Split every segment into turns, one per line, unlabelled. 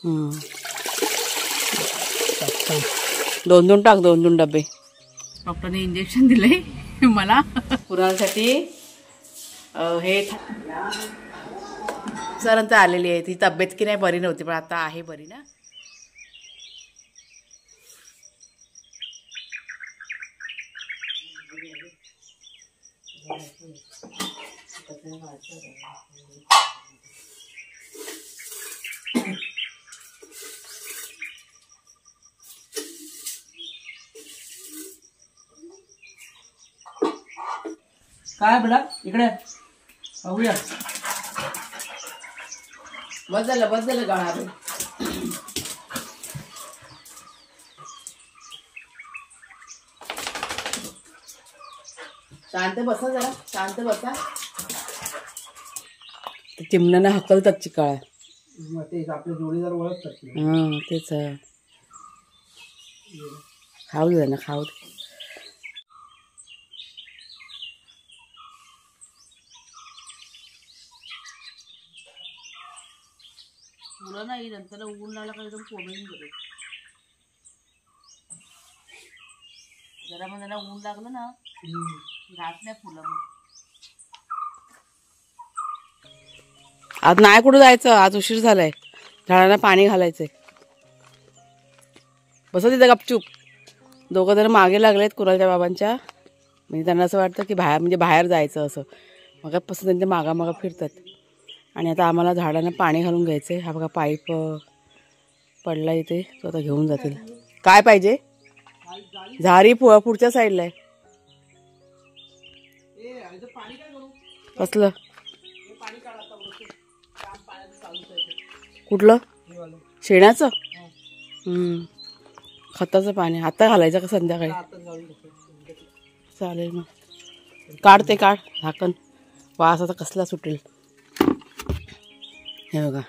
दोन टाक, 2 डबे. डॉक्टरने इंजेक्शन दिलंय मला कुणालसाठी. हे सरांत आलेली आहे. ती तब्येत की नाही बरी नव्हती, पण आता आहे बरी ना. काय बोला इकडे बघूया. बस झालं गाणा. शांत बसा, जरा शांत बसा. चिमण्यानं हकलतात चिकाळा. तेच आपले जोडीदार ओळखतात. तेच खाऊ दे ना, खाऊ दे. फुलं नाही, नंतर ऊन लागला का एकदम कोमेजून गेले. जरा मग त्यांना ऊन लागलं ना, राहत नाही फुलं. मग आज नाही कुठं जायचं, आज उशीर झालाय. झाडांना पाणी घालायचंय. बसा तिथं गपचूप. 2 जण मागे लागलेत कुणालच्या बाबांच्या. म्हणजे त्यांना असं वाटतं की बाहेर जायचं असं. मगापासून त्यांच्या मागामागा फिरतात. आणि आता आम्हाला झाडांना पाणी घालून घ्यायचंय. हा बघा पाईप पडला इथे, तो आता घेऊन जातील. काय पाहिजे? झारी पुढच्या साईडला आहे. कसलं? कुठलं? शेणाचं? खताचं पाणी. आता घालायचं का संध्याकाळी? चालेल मग. काढ झाकण. वास आता कसला सुटेल. हे बघा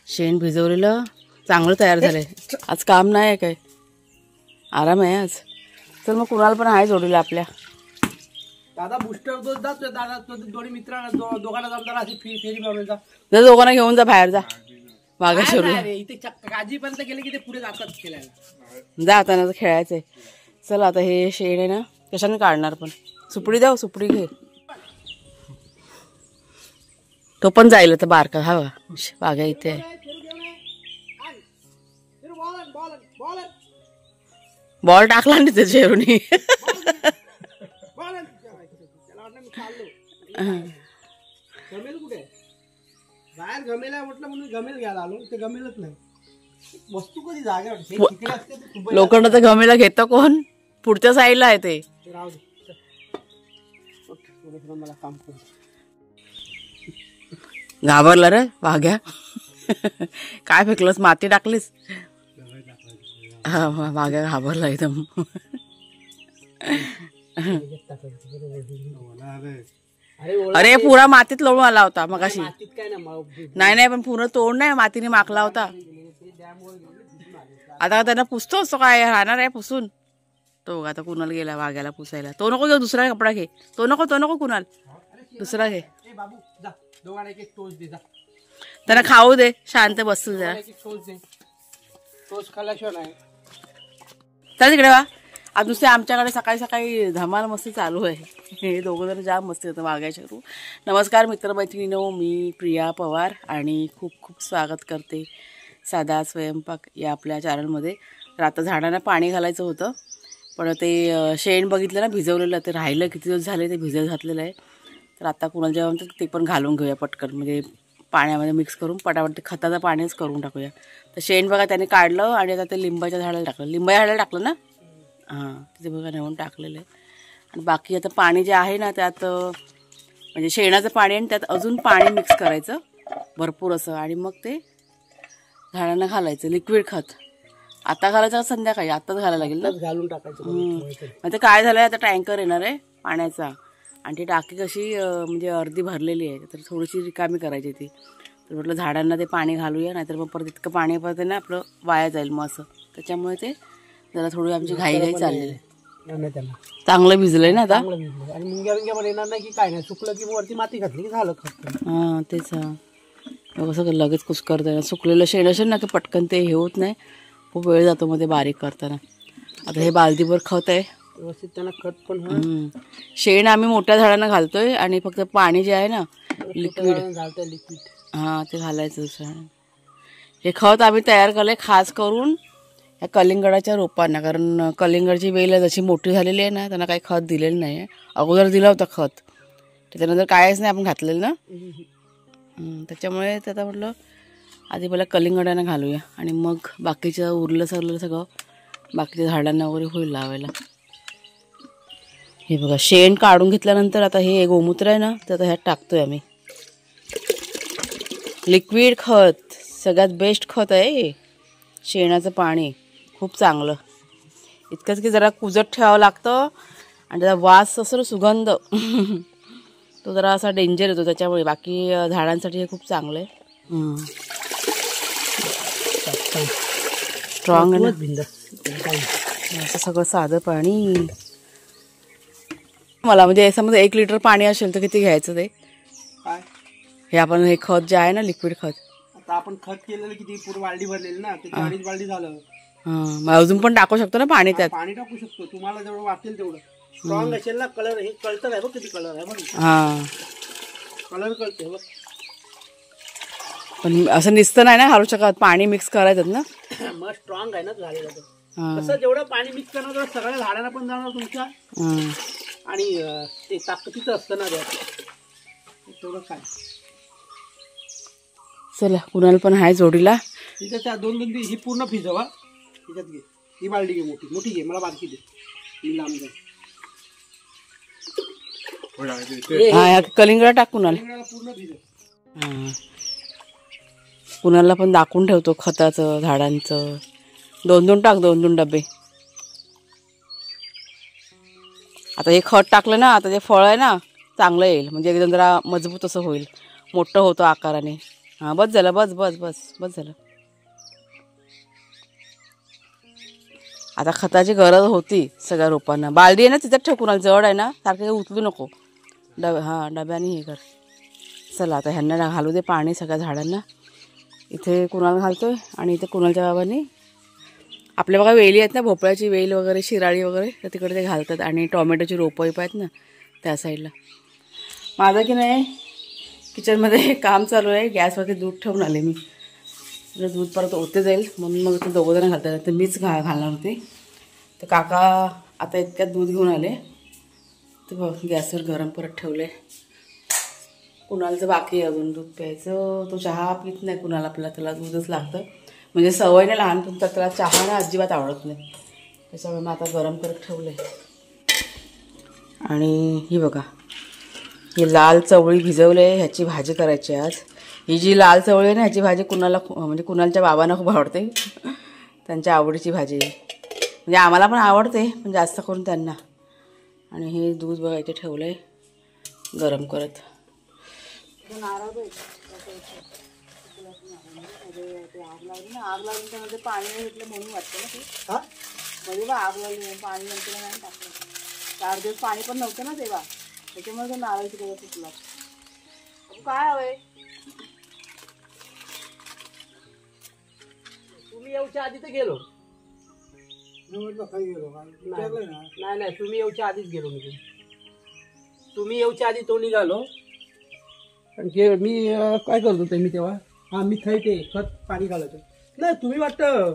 शेण भिजवलेलं चांगलं तयार झालंय. आज काम नाही आहे काय, आराम आहे आज. तर मग कुणाला पण आहे जोडीला आपल्या. दादा बुस्टर डोस जातो. दादा दोन्ही मित्रांना दोघांना जमताना अशी फेरी मारून जा. दोघांना घेऊन जा बाहेर. जा वाघेश्वरला. इथे काजीपर्यंत गेले की ते पुढे जातात खेळायला. जा आता खेळायचंय. चला आता हे शेण आहे ना, कशाने काढणार पण. सुपडी द्या, सुपडी घे. तो पण जाईल तर बारका. हा वाघ्या इथे आहे. बॉल टाकला नाही ते शेरूनी. बाहेर गमेला म्हटलं म्हणून गमेल घ्यायला आलो. ते गमेलच नाही. वस्तू कधी जागेवर. लोखंडाचा गमेला घेतं कोण? पुढच्या साईडला आहे ते. मला काम करू. घाबरला रे वाघ्या. काय फेकलंस? माती टाकलीस? हा वाघ्या घाबरला एकदम. अरे पुरा मातीत लोळून आला होता मगाशी. नाही पण पूर्ण तोड नाही, मातीने माखला होता. आता त्यांना पुसतो असतो काय राहणार आहे पुसून. तो आता कुणाल गेला वाघ्याला पुसायला. तो नको घेऊ, दुसरा कपडा घे. तो नको कुणाल, दुसरा घे. त्यांना खाऊ दे, शांत बसतील जरा. तर तिकडे वा. आज नुसते आमच्याकडे सकाळी सकाळी धमाल मस्ती चालू आहे. हे 2 जण जाम मस्ती होतं वाघाच्या. नमस्कार मित्रमैत्रिणींनो, मी प्रिया पवार आणि खूप खूप स्वागत करते साधा स्वयंपाक या आपल्या चॅनलमध्ये. तर आता झाडांना पाणी घालायचं होतं, पण ते शेण बघितलं ना भिजवलेलं, ते राहिलं किती दिवस झाले ते भिजत घातलेलं आहे. तर आता कुणाला जेव्हा म्हणतात ते पण घालून घेऊया पटकन, म्हणजे पाण्यामध्ये मिक्स करून पटापट ते खताचं पाणीच करून टाकूया. तर शेण बघा त्याने काढलं आणि आता ते लिंबाच्या झाडाला टाकलं. लिंबाच्या झाडाला टाकलं ना, हां तिथे बघा नेऊन टाकलेलं आहे. आणि बाकी आता पाणी जे आहे ना त्यात म्हणजे शेणाचं पाणी आणि त्यात अजून पाणी मिक्स करायचं भरपूर असं, आणि मग ते झाडांना घालायचं लिक्विड खत. आता घालायचं संध्याकाळी? आत्ताच घालायला लागेल ना, घालून टाकायचं. ते काय झालंय, आता टँकर येणार आहे पाण्याचा आणि ती टाकी कशी म्हणजे अर्धी भरलेली आहे, तर थोडीशी रिकामी करायची ती. तर म्हटलं झाडांना ते पाणी घालूया, नाहीतर मग परत इतकं पाणी परत ना आपलं वाया जाईल मग असं. त्याच्यामुळे ते जरा थोडी आमची घाई चाललेली आहे. चांगलं भिजलंय ना आता, आणि मुंग्या पण येणार नाही की काय नाही. सुकलं की वरती माती घातली की झालं खत. हां तेच. कसं लगेच कुस्करतं सुकलेलं शेण असेल ना की पटकन ते हे होत नाही, खूप वेळ जातो मध्ये बारीक करताना. आता हे बालदीभर खत आहे
व्यवस्थित त्यांना खत पण.
शेण आम्ही मोठ्या झाडांना घालतोय आणि फक्त पाणी जे आहे ना लिक्विड
घालतोय लिक्विड,
हां ते घालायचं दुसरं. हे खत आम्ही तयार केलंय खास करून या कलिंगडाच्या रोपांना, कारण कलिंगडची वेल जशी मोठी झालेली आहे ना त्यांना काही खत दिलेलं नाही आहे. अगोदर दिलं होतं खत, त्याच्यानंतर कायच नाही आपण घातलेलं ना. त्याच्यामुळे ते आता म्हटलं आधी पहिला कलिंगडांना घालूया आणि मग बाकीचं उरलं सगळं बाकीच्या झाडांना वगैरे होईल लावायला. हे बघा शेण काढून घेतल्यानंतर आता हे गोमूत्र आहे ना तर आता ह्यात टाकतोय आम्ही. लिक्विड खत सगळ्यात बेस्ट खत आहे हे, शेणाचं पाणी खूप चांगलं. इतकंच की जरा कुजत ठेवावं लागतं आणि त्याचा वास असं सुगंध तो जरा असा डेंजर येतो त्याच्यामुळे. बाकी झाडांसाठी हे खूप चांगलं आहे. स्ट्रॉंग आहे ना असं सगळं साधं पाणी. मला म्हणजे समजा 1 लिटर पाणी असेल तर किती घ्यायचं ते
काय
हे आपण हे खत जे आहे ना लिक्विड खत.
आता आपण खत केलेलं किती पूर्ण बालडी भरलेली ना, ते 2.5 बालडी झालं.
मग अजून पण टाकू शकतो ना पाणी त्यात.
पाणी टाकू शकतो तुम्हाला जेवढं वाटेल तेवढं. स्ट्रॉंग असेल ना कलर, हे कळतं आहे बघ किती कलर आहे बघ. कलर कळते बघ.
पण असं नुसतं नाही ना घालू शकत, पाणी मिक्स करायचं ना.
मग स्ट्रॉंग आहे ना झालेलं तर. कसं जेवढं पाणी मिक्स करणार तेवढं सगळ्या झाडांना पण जाणार तुमच्या आणि ते ताकदीचं असतं ना तेवढं काय.
चला कुणाला पण आहे जोडीला.
तिच्या 2 ही पूर्ण भिजवा तिच्यात घे. ही बालडी घे, मोठी घे, मला बारकी दे, मी लांब जाईल.
कलिंगड टाक कुणाला
पूर्ण भिजव.
कुणाला पण दाखवून ठेवतो खताचं झाडांचं. 2 टाक, 2 डबे. आता हे खत टाकलं ना आता जे फळ आहे ना चांगलं येईल, म्हणजे एकदम जरा मजबूत असं होईल, मोठं होतं आकाराने. बस झालं, बस झालं. आता खताची गरज होती सगळ्या रोपांना. बालदी आहे ना तिथं ठेव, कुणाला जड आहे ना सारखं उचलू नको. डब्याने हे कर. चला आता ह्यांना घालू दे पाणी सगळ्या झाडांना. इथे कुणाला घालतोय आणि इथे कुणालच्या बाबांनी आपल्या बघा वेली आहेत ना, भोपळ्याची वेल वगैरे, शिराळी वगैरे, तर तिकडे ते घालतात. आणि टोमॅटोची रोपं आहेत ना त्या साईडला. माझं की नाही किचनमध्ये काम चालू आहे. गॅसवरती दूध ठेवून आले मी. दूध परत ओते जाईल म्हणून मग ते 2 जण घालतात, तर मीच घालणार होते. तर काका आता इतक्यात दूध घेऊन आले, तर बघ गॅसवर गरम परत ठेवले. कुणालचं बाकी आहे अजून दूध प्यायचं. तो चहा पित नाही कुणाला, त्याला दूधच लागतं. म्हणजे सवय नाही लहानपणी, तर त्याला चहा ना अजिबात आवडत नाही. त्याच्यामुळे मग आता गरम करत ठेवलं आहे. आणि ही बघा ही लाल चवळी भिजवले, ह्याची भाजी करायची आज. ही जी लाल चवळी आहे ना ह्याची भाजी कुणाला म्हणजे कुणालच्या बाबांना खूप आवडते. त्यांच्या आवडीची भाजी, म्हणजे आम्हाला पण आवडते पण जास्त करून त्यांना. आणि हे दूध बघा इथे ठेवलं आहे गरम करत. आग लागली त्यामध्ये पाणी घेतलं म्हणून वाटतं ना ते. मध्ये बा आग लागली पाणी नंतर नाही टाकलं. 4 दिवस पाणी पण नव्हतं ना तेव्हा, त्याच्यामुळे तो नारळ तिकडे सुटला. काय हवंय
तुम्ही येऊच्या आधी तर गेलो. नाही तुम्ही येऊच्या आधीच गेलो. तुम्ही येऊच्या आधी तो निघालो. मी काय करत होते मी तेव्हा, मी खायते खत पाणी घालायचं. नाही तुम्ही वाटतं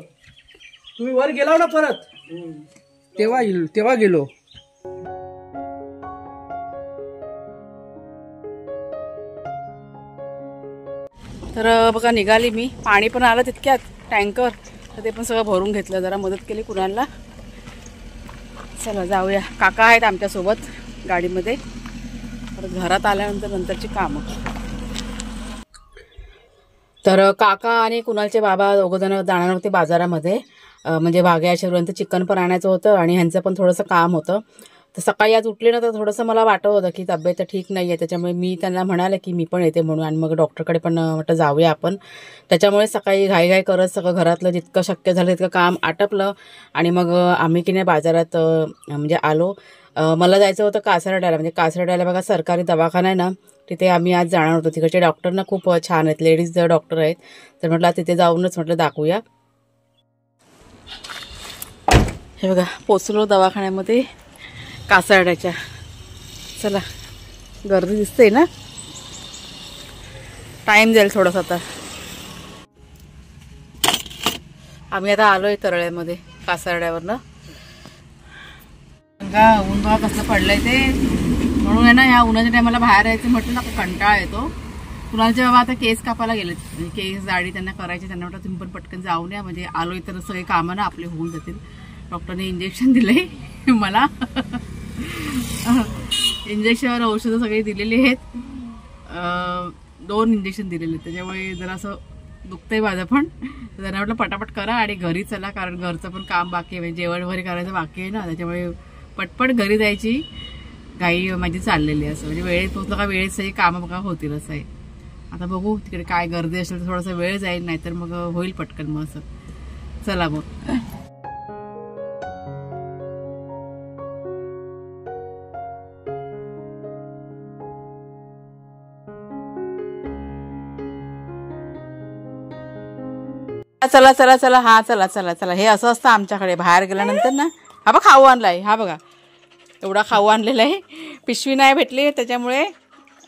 तुम्ही वर गेला ना परत, तेव्हा गेलो.
तर बघा निघाली मी. पाणी पण आलं तितक्यात टँकर, तर ते पण सगळं भरून घेतलं. जरा मदत केली कुणाला. चला जाऊया. काका आहेत आमच्यासोबत गाडीमध्ये. परत घरात आल्यानंतर नंतरची कामं. तर काका आणि कुणालचे बाबा 2 जण जाणार होते बाजारामध्ये, म्हणजे वाघ्याच्यापर्यंत चिकन पण आणायचं होतं आणि ह्यांचं पण थोडंसं काम होतं. तर सकाळी आज उठले ना तर थोडंसं मला वाटत होतं की तब्येत ठीक नाही आहे. त्याच्यामुळे मी त्यांना म्हणाले की मी पण येते म्हणून, आणि मग डॉक्टरकडे पण म्हटलं जाऊया आपण. त्याच्यामुळे सकाळी घाईघाई करत सगळं घरातलं जितकं शक्य झालं तितकं काम आटपलं आणि मग आम्ही की नाही बाजारात म्हणजे आलो. मला जायचं होतं कासरड्याला. म्हणजे कासरड्याला बघा सरकारी दवाखाना आहे ना, तिथे आम्ही आज जाणार होतो. तिकडचे डॉक्टर ना खूप छान आहेत, लेडीज डॉक्टर आहेत. तर म्हटलं तिथे जाऊनच म्हटलं दाखवूया. हे बघा पोचलो दवाखान्यामध्ये कासारड्याच्या. चला गर्दी दिसते ना, टाईम जाईल थोडासा. आता आम्ही आता आलोय तरळ्यामध्ये कासारड्यावरनं. ऊन बघा कसं पडलंय ते, म्हणून आहे ना ह्या उन्हाच्या टायमाला बाहेर यायचं म्हटलं ना कंटाळा येतो. कुणाचे बाबा आता केस कापायला गेलेत, म्हणजे केस दाढी त्यांना करायचे. त्यांना म्हटलं तुम्ही पण पटकन जाऊन या, म्हणजे आलोय तर सगळे कामं ना आपले होऊन जातील. डॉक्टरने इंजेक्शन दिले मला, इंजेक्शन औषधं सगळी दिलेली आहेत. 2 इंजेक्शन दिलेले आहेत, त्याच्यामुळे जरा असं दुखतंय माझं पण. त्यांना म्हटलं पटापट करा आणि घरी चला, कारण घरचं पण काम बाकी आहे, म्हणजे जेवण वगैरे करायचं बाकी आहे ना. त्याच्यामुळे पटपट घरी जायची घाई माझी चाललेली आहे. असं म्हणजे वेळेत पोहोचलं का वेळेत सगळी कामं बघा होतील असं आहे. आता बघू तिकडे काय गर्दी असेल तर थोडासा वेळ जाईल, नाहीतर मग होईल पटकन. मग असं चला मग. चला चला चला, हा चला चला चला. हे असं असतं आमच्याकडे बाहेर गेल्यानंतर ना. हा बघा खाऊ आणलाय, हा बघा एवढा खाऊ आणलेला आहे. पिशवी नाही भेटली त्याच्यामुळे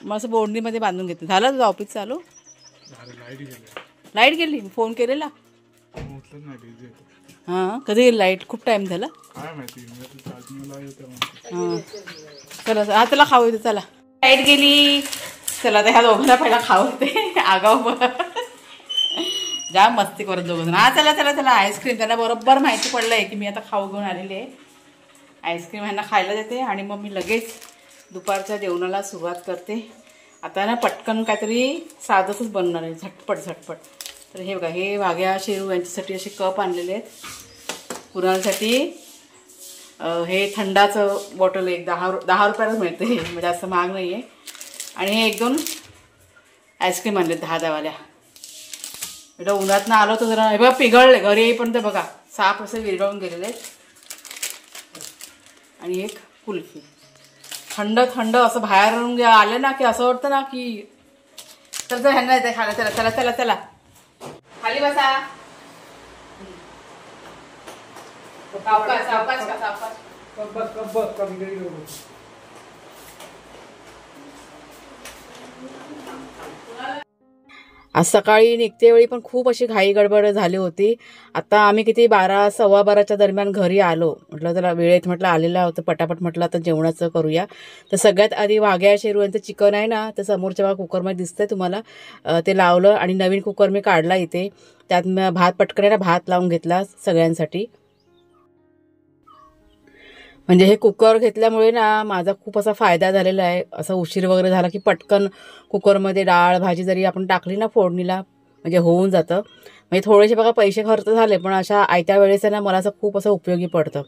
मग असं बोंडीमध्ये बांधून घेतलं. झालं तुझं ऑफिस चालू? लाईट गेली, फोन केलेला. हां कधी गेली लाईट? खूप टाइम झाला. हां चला हा चला खाऊ येते. चला लाईट गेली. चला आता ह्या दोघांना पहिला खाऊ येते. आगाऊ जाम मस्ती करत दोघं. हा चला चला चला. आईस्क्रीम त्यांना बरोबर माहिती पडलंय की मी आता खाऊ घेऊन आलेली आहे. आईस्क्रीम ह्यांना खायला देते आणि मग मी लगेच दुपारच्या जेवणाला सुरुवात करते. आता ना पटकन काहीतरी साधंच बनणार आहे, झटपट झटपट. तर हे बघा, हे वाघ्या शेरू यांच्यासाठी असे कप आणलेले आहेत. कुणासाठी हे थंडाचं बॉटल एक 10 रुपयालाच मिळते, म्हणजे असं महाग नाही आहे. आणि हे 1-2 आईस्क्रीम आणले 10-10वाल्या. एवढं उन्हातनं आलो तर जरा हे बघा पिघळले. घरी येईपर्यंत बघा साप असे विरघळून गेलेले आहेत. आणि एक कुल्फी थंड थंड असं बाहेरून आले ना की असं वाटतं ना की तर ह्यांना येते खायला. चला चला चला चला खाली बसा. सावकाश सावकाश का सावकाश. आज सकाळी निघते वेळी पण खूप अशी घाई गडबड झाली होती. आता आम्ही किती 12-12:15 दरम्यान घरी आलो. म्हटलं जरा वेळेत म्हटलं आलेला होतं पटापट, म्हटलं आता जेवणाचं करूया. तर सगळ्यात आधी वाघ्या शेरू यांचं चिकन आहे ना, तर समोरच्या बघा कुकरमध्ये दिसतंय तुम्हाला, ते लावलं आणि नवीन कुकर मी काढला इथे. त्यात भात पटकन आहे ना भात लावून घेतला सगळ्यांसाठी. म्हणजे हे कुकर घेतल्यामुळे ना माझा खूप असा फायदा झालेला आहे. असं उशीर वगैरे झाला की पटकन कुकरमध्ये डाळ भाजी जरी आपण टाकली ना फोडणीला म्हणजे होऊन जातं. म्हणजे थोडेसे बघा पैसे खर्च झाले, पण अशा आयत्या वेळेस ना मला असं खूप असं उपयोगी पडतं.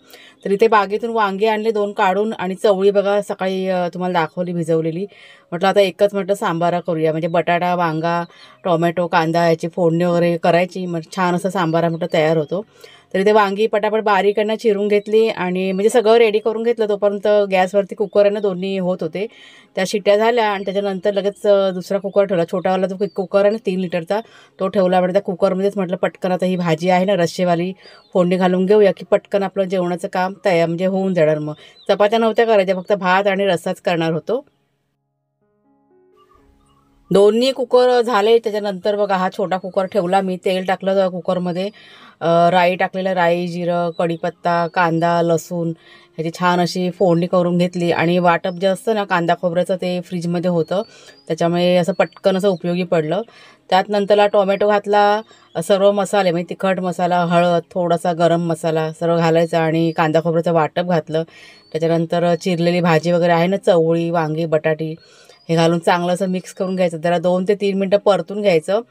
तर इथे बागेतून वांगे आणले 2 काढून, आणि चवळी बघा सकाळी तुम्हाला दाखवली भिजवलेली. म्हटलं आता एकच म्हटलं सांबारा करूया, म्हणजे बटाटा वांगा टोमॅटो कांदा याची फोडणी वगैरे करायची, मग छान असं सांबारा म्हटलं तयार होतो. तरी ते वांगी पटापट बारीकडनं चिरून घेतली आणि म्हणजे सगळं रेडी करून घेतलं. तोपर्यंत गॅसवरती कुकर आहे ना दोन्ही होत होते, त्या शिट्ट्या झाल्या. आणि त्याच्यानंतर लगेच दुसरा कुकर ठेवला, छोटावाला जो कुकर आहे ना 3 लिटरचा तो ठेवला. म्हणजे त्या कुकरमध्येच म्हटलं पटकन आता ही भाजी आहे ना रस्सेवाली फोडणी घालून घेऊया की पटकन आपलं जेवणाचं काम तयार म्हणजे होऊन जाणार. मग चपात्या नव्हत्या करायच्या, फक्त भात आणि रस्साच करणार होतो. दोन्ही कुकर झाले. त्याच्यानंतर बघा हा छोटा कुकर ठेवला मी, तेल टाकलं कुकरमध्ये, राई टाकलेलं, राई जिरं कढीपत्ता कांदा लसूण ह्याची छान अशी फोडणी करून घेतली. आणि वाटप जे असतं ना कांदा खोबऱ्याचं ते फ्रीजमध्ये होतं, त्याच्यामुळे असं पटकन असं उपयोगी पडलं. त्यात नंतरला टोमॅटो घातला, सर्व मसाले म्हणजे तिखट मसाला हळद थोडासा गरम मसाला सर्व घालायचा आणि कांदा खोबऱ्याचं वाटप घातलं. त्याच्यानंतर चिरलेली भाजी वगैरे आहे ना चवळी वांगी बटाटी हे घालून चांगलं असं मिक्स करून घ्यायचं. जरा 2 ते 3 मिनटं परतून घ्यायचं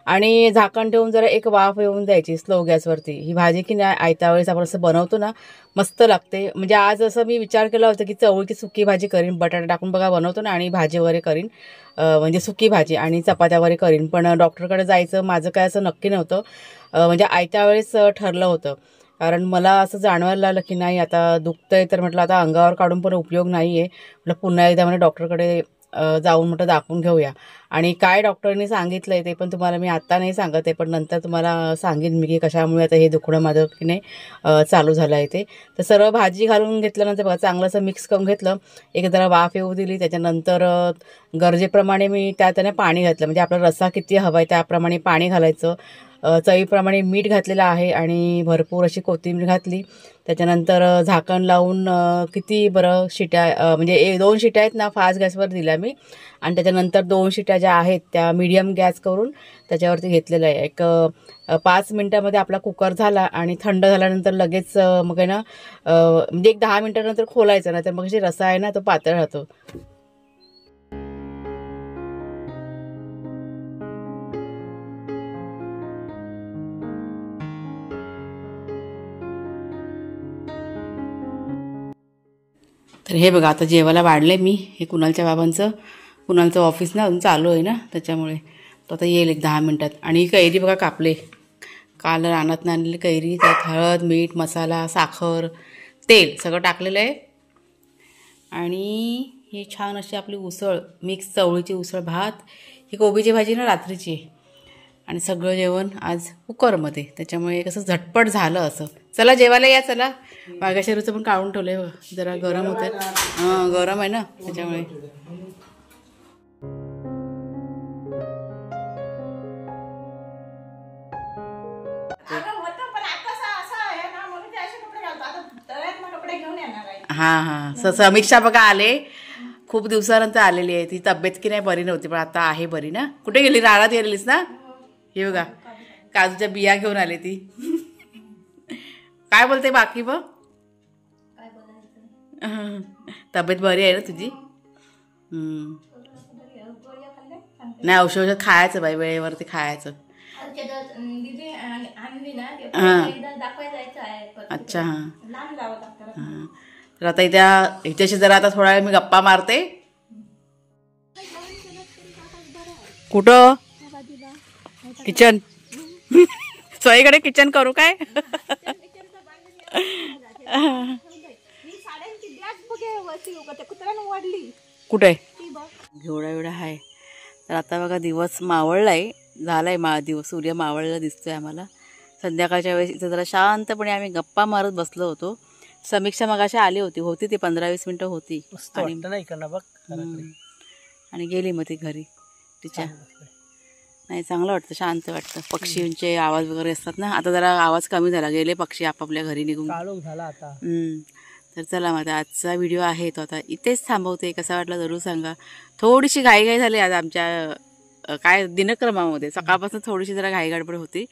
आणि झाकण ठेवून जरा एक वाफ येऊन द्यायची स्लो गॅसवरती. ही भाजी की नाही आयत्या वेळेस आपण असं बनवतो ना मस्त लागते. म्हणजे आज असं मी विचार केला होता की चवळीची सुकी भाजी करीन, बटाटा टाकून बघा बनवतो ना, आणि भाजी वगैरे करीन, म्हणजे सुकी भाजी आणि चपात्या वगैरे करीन. पण डॉक्टरकडे जायचं माझं काय असं नक्की नव्हतं, म्हणजे आयत्या वेळेस ठरलं होतं. कारण मला असं जाणवायला लागलं की नाही आता दुखतंय, तर म्हटलं आता अंगावर काढून पण उपयोग नाही आहे. म्हटलं पुन्हा एकदा म्हणजे डॉक्टरकडे जाऊन म्हटलं दाखवून घेऊया. आणि काय डॉक्टरांनी सांगितलं आहे ते पण तुम्हाला मी आत्ता नाही सांगत आहे, पण नंतर तुम्हाला सांगेन मी की कशामुळे आता हे दुखणं माझं की नाही चालू झालं आहे ते. तर सर्व भाजी घालून घेतल्यानंतर बघा चांगलं असं मिक्स करून घेतलं, एक जरा वाफ येऊ दिली. त्याच्यानंतर गरजेप्रमाणे मी त्याने पाणी घातलं, म्हणजे आपला रस्सा किती हवा आहे त्याप्रमाणे पाणी घालायचं. चवीप्रमाणे मीठ घातलेलं आहे आणि भरपूर अशी कोथिंबीर घातली. त्याच्यानंतर झाकण लावून किती बरं शिट्या, म्हणजे 2 शिट्या आहेत ना फास्ट गॅसवर दिल्या मी. आणि त्याच्यानंतर 2 शिट्या ज्या आहेत त्या मीडियम गॅस करून त्याच्यावरती घेतलेलं आहे. एक 5 मिनटामध्ये आपला कुकर झाला आणि थंड झाल्यानंतर लगेच मग आहे ना म्हणजे एक 10 मिनटानंतर खोलायचं ना, तर मग जे रस्सा आहे ना तो पातळ राहतो. तर हे बघा आता जेवायला वाढले मी. हे कुणालच्या बाबांचं, कुणालचं ऑफिस ना अजून चालू आहे ना त्याच्यामुळे तो आता येईल एक 10 मिनटात. आणि कैरी बघा कापले, काल रानात आणलेली कैरी. त्यात हळद, मीठ, मसाला, साखर, तेल सगळं टाकलेलं आहे. आणि ही छान अशी आपली उसळ, मिक्स चवळीची उसळ, भात, ही कोबीची भाजी ना रात्रीची, आणि सगळं जेवण आज कुकरमध्ये. त्याच्यामुळे कसं झटपट झालं असं. चला जेवायला या, चला. वाघाशेरूचं पण काढून ठेवलं आहे, जरा गरम होत आहे. हां गरम आहे ना त्याच्यामुळे. हां हां समीक्षा बघा आले, खूप दिवसानंतर आलेली आहे. ती तब्येत की नाही बरी नव्हती, पण आता आहे बरी ना. कुठे गेली, रानात गेलेलीस ना. हे बघा काजूच्या बिया घेऊन आले ती. काय बोलते बाकी मग, तब्येत बरी आहे ना तुझी. नाही औषध खायचं बाई, वेळेवरती खायचं. हां अच्छा हां हां. तर आता इथेशी जरा आता थोडा वेळ मी गप्पा मारते. कुठं किचन, सोयीकडे किचन करू काय. कुठे घेवडा एवढा आहे. तर आता बघा दिवस मावळलाय, झालाय दिवस, सूर्य मावळला दिसतोय आम्हाला. संध्याकाळच्या वेळेस इथं जरा शांतपणे आम्ही गप्पा मारत बसलो होतो. समीक्षा मगाशी आली होती ती 15-20 मिनिटं होती आणि गेली मग ती घरी तिच्या. नाही चांगलं वाटतं, शांत वाटतं. पक्षींचे आवाज वगैरे असतात ना, आता जरा आवाज कमी झाला, गेले पक्षी आपापल्या घरी निघून. झाला आता. तर चला मग आजचा व्हिडिओ आहे तो आता इथेच थांबवते. कसा वाटला जरूर सांगा. थोडीशी घाईघाई झाली आज आमच्या काय दिनक्रमामध्ये. सकाळपासून थोडीशी जरा घाई गडबड होती,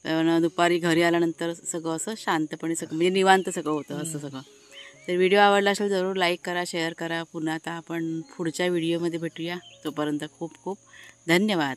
पण दुपारी घरी आल्यानंतर सगळं असं शांतपणे सगळं म्हणजे निवांत सगळं होतं असं सगळं. तर व्हिडिओ आवडला असेल जरूर लाईक करा, शेअर करा. पुन्हा आता आपण पुढच्या व्हिडिओमध्ये भेटूया. तोपर्यंत खूप खूप धन्यवाद.